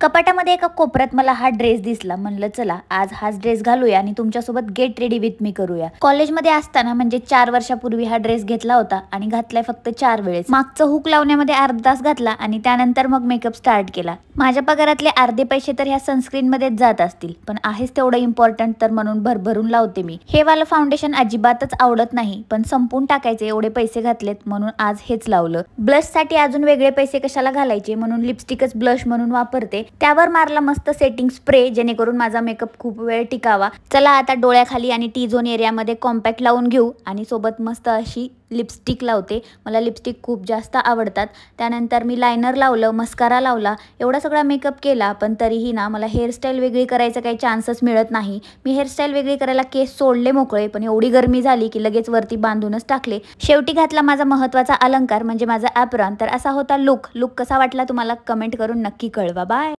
कपाटामध्ये एका कोपऱ्यात मला हा ड्रेस दिसला. म्हणलं चला आज हाच ड्रेस घालूया आणि तुमच्यासोबत गेट रेडी विथ मी करूया. कॉलेजमध्ये असताना म्हणजे 4 वर्षापूर्वी हा ड्रेस घेतला होता आणि घातलाय फक्त 4 वेळेस. मागचं हुक लावण्यामध्ये अर्धा तास घातला आणि त्यानंतर मग मेकअप स्टार्ट केला. माझ्या पगारातले अर्धे पैसे तर ह्या सनस्क्रीन मध्येच जात असतील, पण आहेच तेवढं इम्पॉर्टंट तर म्हणून भरभरून लावते मी. हे वाला फाउंडेशन अजिबातच आवडत नाही, पण संपून टाकायचे एवढे पैसे घातलेत म्हणून आज हेच लावलं. ब्लश साठी अजून वेगळे पैसे कशाला घालायचे म्हणून लिपस्टिकच ब्लश म्हणून वापरते. त्यावर मारला मस्त सेटिंग स्प्रे जेणेकरून माझा मेकअप खूप वेळ टिकावा. चला आता डोळ्याखाली आणि टी झोन एरियामध्ये कॉम्पॅक्ट लावून घेऊ आणि सोबत मस्त अशी लिपस्टिक लावते. मला लिपस्टिक खूप जास्त आवडतात. त्यानंतर मी लायनर लावलं, मस्कारा लावला, एवढा सगळा मेकअप केला. पण तरीही ना मला हेअरस्टाईल वेगळी करायचं काही चान्सच मिळत नाही. मी हेअरस्टाईल वेगळी करायला केस सोडले मोकळे, पण एवढी गरमी झाली की लगेच वरती बांधूनच टाकले. शेवटी घातला माझा महत्त्वाचा अलंकार म्हणजे माझा ॲप्रॉन. तर असा होता लुक कसा वाटला तुम्हाला कमेंट करून नक्की कळवा. बाय.